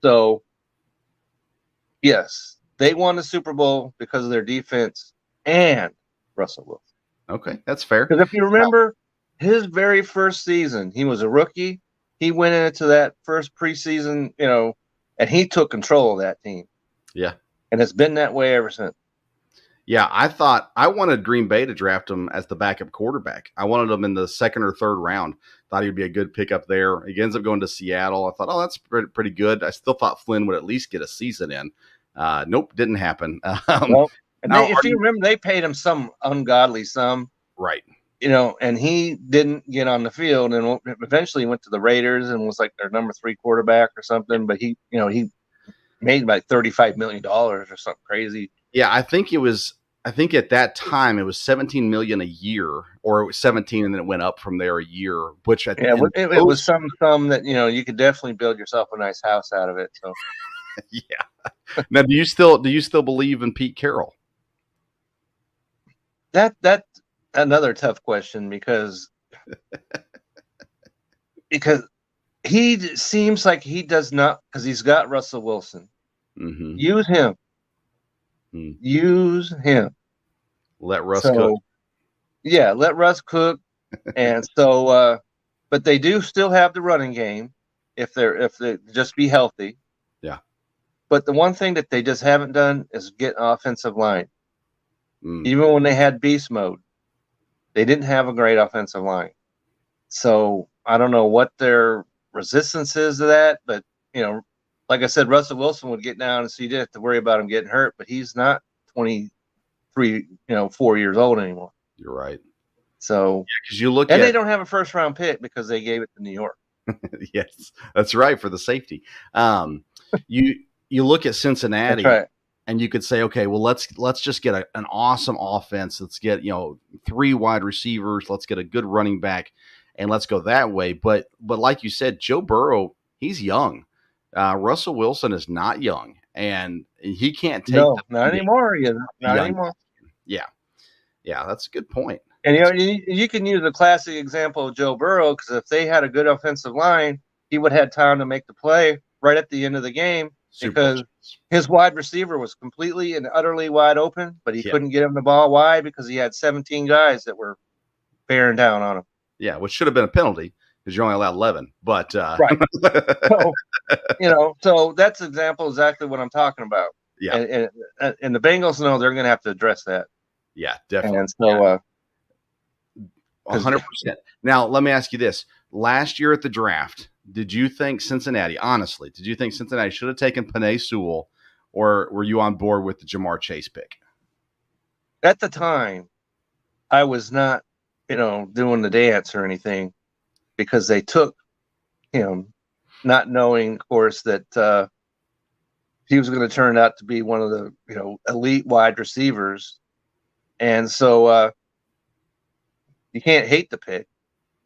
So, yes, they won the Super Bowl because of their defense and Russell Wilson. Okay, that's fair. Because if you remember his very first season, he was a rookie. He went into that first preseason, and he took control of that team. Yeah. And it's been that way ever since. Yeah, I wanted Green Bay to draft him as the backup quarterback. I wanted him in the second or third round. Thought he'd be a good pickup there. He ends up going to Seattle. I thought, that's pretty good. I still thought Flynn would at least get a season in. Nope, didn't happen. Well, if you remember, they paid him some ungodly sum. Right. And he didn't get on the field, and eventually went to the Raiders and was like their number 3 quarterback or something. But he made like $35 million or something crazy. Yeah, I think at that time it was $17 million a year, or it was 17, and then it went up from there a year. Which I think it was some that you could definitely build yourself a nice house out of it. So yeah. Now, do you still believe in Pete Carroll? That's another tough question, because he seems like he does not, because he's got Russell Wilson. Mm-hmm. Use him. Use him. Let Russ cook. Yeah, let Russ cook. And so, but they do still have the running game if they just be healthy. Yeah. But the one thing that they just haven't done is get an offensive line. Even when they had beast mode, they didn't have a great offensive line. So I don't know what their resistance is to that, but like I said, Russell Wilson would get down, and so you didn't have to worry about him getting hurt. But he's not 23, 4 years old anymore. You're right. So because you look, they don't have a first round pick because they gave it to New York. Yes, that's right, for the safety. You look at Cincinnati. That's right. And you could say, okay, well, let's just get an awesome offense. Let's get 3 wide receivers. Let's get a good running back, and let's go that way. But like you said, Joe Burrow, he's young. Russell Wilson is not young, and he can't take. No, not anymore. Not anymore. Yeah, that's a good point. And you can use a classic example of Joe Burrow, because if they had a good offensive line, he would have had time to make the play right at the end of the game. Because his wide receiver was completely and utterly wide open, but he couldn't get him the ball. Why? Because he had 17 guys that were bearing down on him. Yeah, which should have been a penalty, because you're only allowed 11. But right. So that's exactly what I'm talking about. Yeah. And the Bengals know they're going to have to address that. Yeah, definitely. And so 100%. Now, let me ask you this. Last year at the draft, did you think Cincinnati should have taken Penei Sewell, or were you on board with the Jamar Chase pick? At the time, I was not, doing the dance or anything, because they took him, not knowing, of course, that he was going to turn out to be one of the, elite wide receivers. And so you can't hate the pick.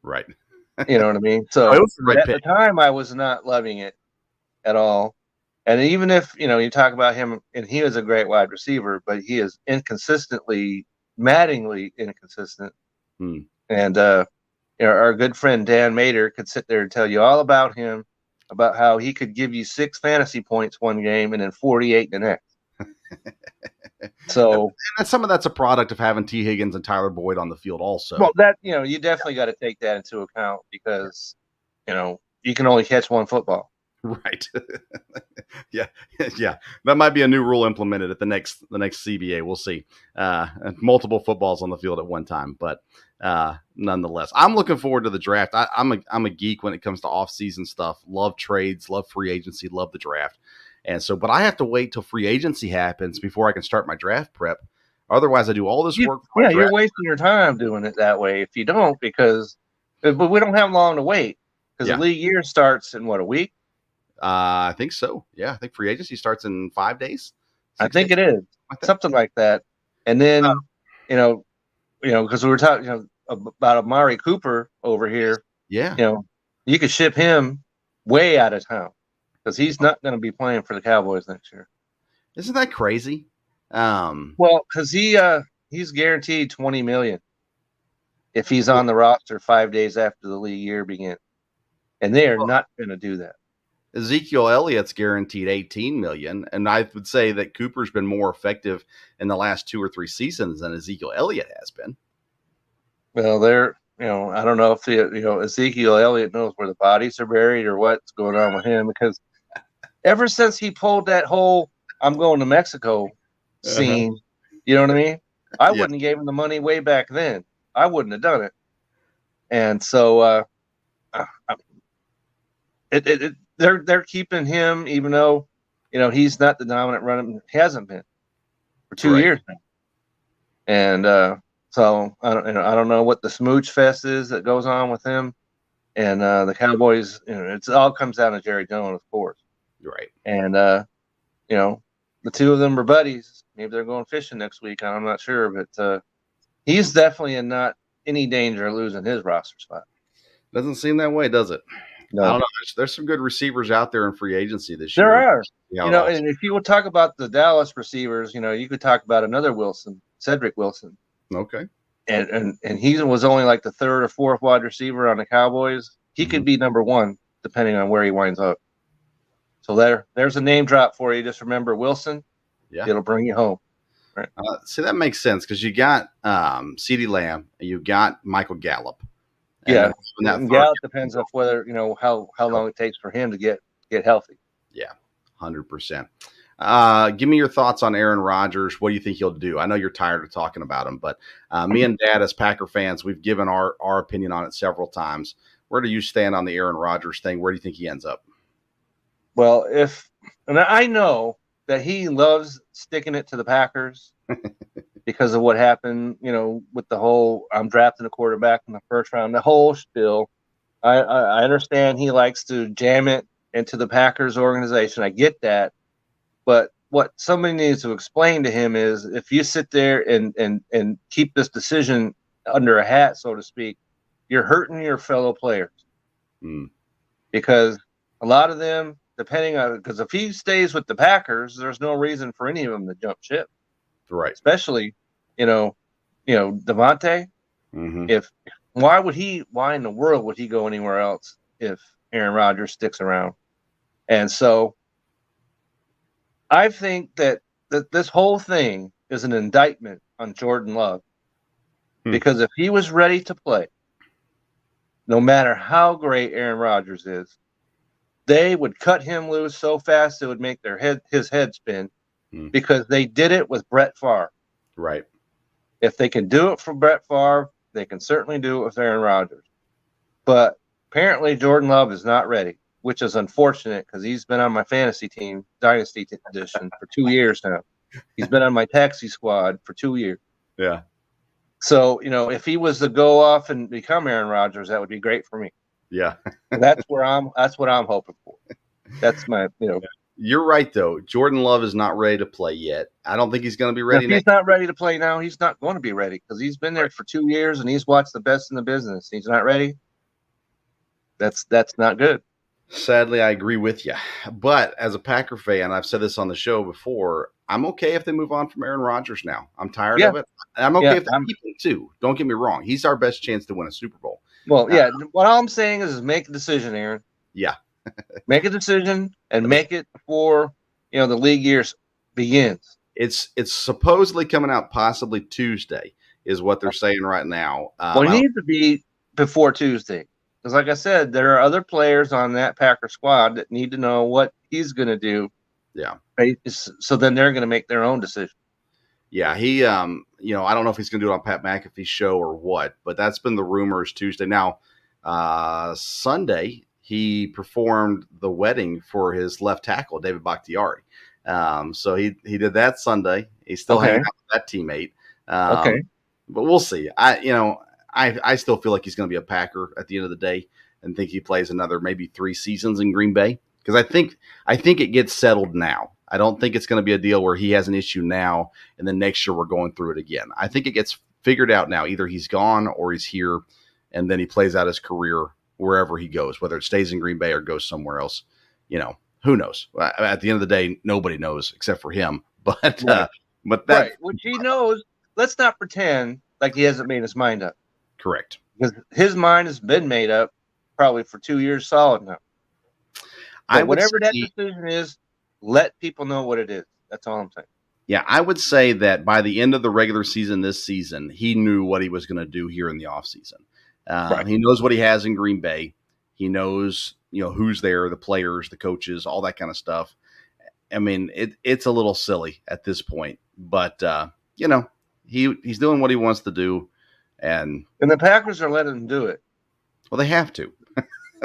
Right. You know what I mean? So the time, I was not loving it at all. And even if, you talk about him, and he is a great wide receiver, but he is maddeningly inconsistent. And our good friend Dan Mater could sit there and tell you all about him, about how he could give you 6 fantasy points one game and then 48 the next. So And some of that's a product of having T. Higgins and Tyler Boyd on the field also. well, that you definitely got to take that into account because you can only catch one football. Right. Yeah. That might be a new rule implemented at the next CBA. We'll see. Multiple footballs on the field at one time, but nonetheless, I'm looking forward to the draft. I'm a geek when it comes to off-season stuff. Love trades, love free agency, love the draft. And so, but I have to wait till free agency happens before I can start my draft prep. Otherwise, I do all this work. Yeah, you're wasting your time doing it that way if you don't, but we don't have long to wait because the league year starts in what, a week? I think so. Yeah, I think free agency starts in 5 days. I think it is something like that. And then, because we were talking about Amari Cooper over here. Yeah, you could ship him way out of town because he's not going to be playing for the Cowboys next year. Isn't that crazy? Well, because he's guaranteed $20 million if he's on the roster 5 days after the league year begins, and they are not going to do that. Ezekiel Elliott's guaranteed $18 million, and I would say that Cooper's been more effective in the last 2 or 3 seasons than Ezekiel Elliott has been. Well, I don't know if Ezekiel Elliott knows where the bodies are buried or what's going on with him, because ever since he pulled that whole "I'm going to Mexico" scene, you know what I mean? I wouldn't have gave him the money way back then. I wouldn't have done it. And so they're keeping him, even though he's not the dominant runner. He hasn't been for 2 years now. And so I don't know what the smooch fest is that goes on with him and the Cowboys. It all comes down to Jerry Jones, of course. Right. And the two of them are buddies. Maybe they're going fishing next week. I'm not sure, but he's definitely in not any danger of losing his roster spot. Doesn't seem that way, does it? No. I don't know. There's some good receivers out there in free agency this year. There are. And if you would talk about the Dallas receivers, you could talk about another Wilson, Cedric Wilson. Okay. And he was only like the 3rd or 4th wide receiver on the Cowboys. He could be number 1 depending on where he winds up. So there's a name drop for you. Just remember Wilson. Yeah. It'll bring you home. Right. See, that makes sense because you got CeeDee Lamb and you got Michael Gallup. And Gallup depends on whether how long it takes for him to get healthy. Yeah, 100%. Give me your thoughts on Aaron Rodgers. What do you think he'll do? I know you're tired of talking about him, but me and Dad, as Packer fans, we've given our opinion on it several times. Where do you stand on the Aaron Rodgers thing? Where do you think he ends up? Well, and I know that he loves sticking it to the Packers because of what happened, with the whole I'm drafting a quarterback in the first round, the whole spiel. I understand he likes to jam it into the Packers organization. I get that. But what somebody needs to explain to him is if you sit there and keep this decision under a hat, so to speak, you're hurting your fellow players. Because a lot of them, because if he stays with the Packers, there's no reason for any of them to jump ship. Right. Especially, Devontae. Why in the world would he go anywhere else if Aaron Rodgers sticks around? And so I think that this whole thing is an indictment on Jordan Love. Because if he was ready to play, no matter how great Aaron Rodgers is, they would cut him loose so fast it would make his head spin because they did it with Brett Favre. Right. If they can do it for Brett Favre, they can certainly do it with Aaron Rodgers. But apparently Jordan Love is not ready, which is unfortunate because he's been on my fantasy team, Dynasty Edition, for 2 years now. He's been on my taxi squad for 2 years. Yeah. So, if he was to go off and become Aaron Rodgers, that would be great for me. Yeah. That's what I'm hoping for. That's my, You're right, though. Jordan Love is not ready to play yet. I don't think he's going to be ready. If he's not ready to play now, he's not going to be ready because he's been there for 2 years and he's watched the best in the business. He's not ready. That's not good. Sadly, I agree with you. But as a Packer fan, I've said this on the show before, I'm okay if they move on from Aaron Rodgers now. I'm tired of it. I'm okay if they keep him too. Don't get me wrong. He's our best chance to win a Super Bowl. Well, what I'm saying is make a decision, Aaron. Yeah. Make a decision and make it before, the league year begins. It's supposedly coming out possibly Tuesday is what they're saying right now. Well, it needs to be before Tuesday. Because like I said, there are other players on that Packer squad that need to know what he's going to do. Yeah. So then they're going to make their own decision. Yeah, he, I don't know if he's going to do it on Pat McAfee's show or what, but that's been the rumors Tuesday. Now, Sunday, he performed the wedding for his left tackle, David Bakhtiari. So he did that Sunday. He's still hanging out with that teammate. But we'll see. I still feel like he's going to be a Packer at the end of the day and think he plays another maybe 3 seasons in Green Bay. Because I think it gets settled now. I don't think it's going to be a deal where he has an issue now and then next year we're going through it again. I think it gets figured out now. Either he's gone or he's here, and then he plays out his career wherever he goes, whether it stays in Green Bay or goes somewhere else. Who knows? At the end of the day, nobody knows except for him. But which he knows. Let's not pretend like he hasn't made his mind up. Correct. Because his mind has been made up probably for 2 years solid now. Whatever that decision is, let people know what it is. That's all I'm saying. Yeah, I would say that by the end of the regular season this season, he knew what he was going to do here in the offseason. He knows what he has in Green Bay. He knows, who's there, the players, the coaches, all that kind of stuff. I mean, it's a little silly at this point, but he's doing what he wants to do, and the Packers are letting him do it. Well, they have to.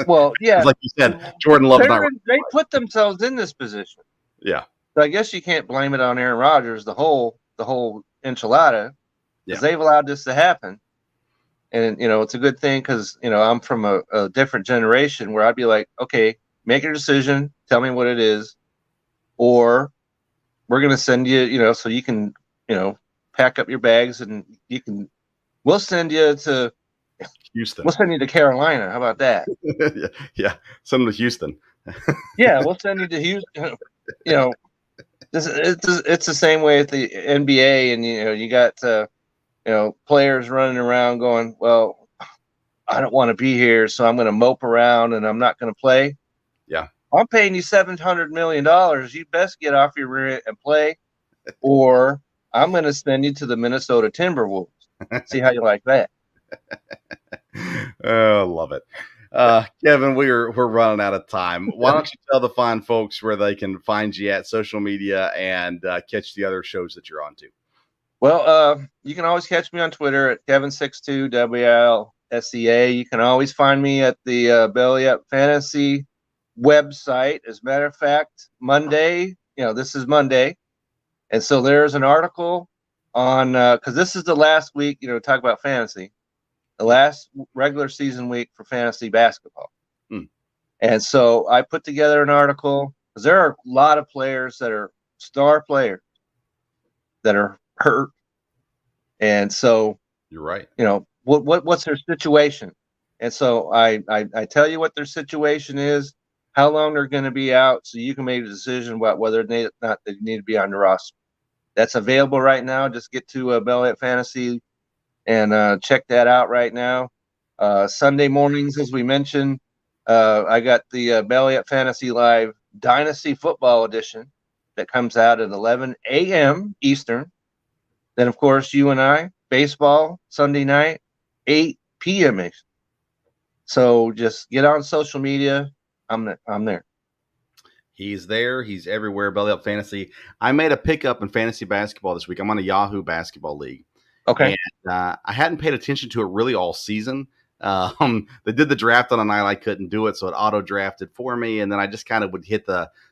Well, yeah, like you said, Jordan Love's not. They put themselves in this position. Yeah. So I guess you can't blame it on Aaron Rodgers, the whole enchilada, because they've allowed this to happen. And, it's a good thing because, I'm from a different generation where I'd be like, okay, make your decision. Tell me what it is. Or we're going to send you, so you can, pack up your bags and we'll send you to Houston. We'll send you to Carolina. How about that? yeah. Send them to Houston. Yeah, we'll send you to Houston. It's the same way with the NBA, and you got players running around going, well, I don't want to be here, so I'm going to mope around and I'm not going to play. Yeah, I'm paying you $700 million. You best get off your rear and play, or I'm going to send you to the Minnesota Timberwolves. See how you like that. Oh, love it. Kevin, we're running out of time. Why don't you tell the fine folks where they can find you at social media and catch the other shows that you're on to? Well, you can always catch me on Twitter at Kevin62 WLSEA. You can always find me at the Belly Up Fantasy website. As a matter of fact, Monday, this is Monday. And so there's an article on, because this is the last week, talk about fantasy. The last regular season week for fantasy basketball. And so I put together an article because there are a lot of players that are star players that are hurt. And so you're right. What's their situation? And so I tell you what their situation is, how long they're going to be out, so you can make a decision about whether or not they need to be on the roster. That's available right now. Just get to Belly Up Fantasy and check that out right now. Sunday mornings, as we mentioned, I got the Belly Up Fantasy Live Dynasty Football Edition that comes out at 11 a.m. Eastern. Then, of course, you and I, baseball, Sunday night, 8 p.m. Eastern. So just get on social media. I'm there. He's there. He's everywhere. Belly Up Fantasy. I made a pickup in fantasy basketball this week. I'm on a Yahoo basketball league. Okay. And I hadn't paid attention to it really all season. They did the draft on a night I couldn't do it, so it auto drafted for me. And then I just kind of would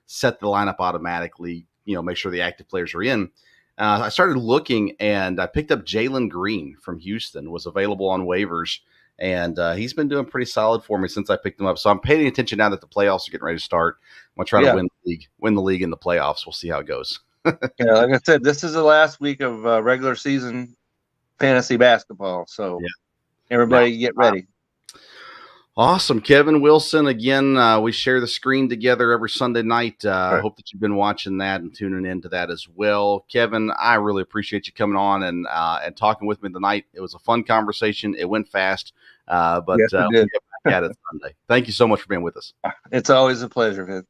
set the lineup automatically, make sure the active players are in. I started looking and I picked up Jalen Green from Houston, was available on waivers. And he's been doing pretty solid for me since I picked him up. So I'm paying attention now that the playoffs are getting ready to start. I'm going to try to win the league in the playoffs. We'll see how it goes. Yeah, like I said, this is the last week of regular season fantasy basketball. So everybody get ready. Awesome. Kevin Wilson, again, we share the screen together every Sunday night. I hope that you've been watching that and tuning into that as well. Kevin, I really appreciate you coming on and talking with me tonight. It was a fun conversation. It went fast, but yes, we'll get back at it Sunday. Thank you so much for being with us. It's always a pleasure, Vince.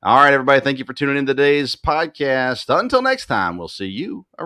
All right, everybody. Thank you for tuning in to today's podcast. Until next time, we'll see you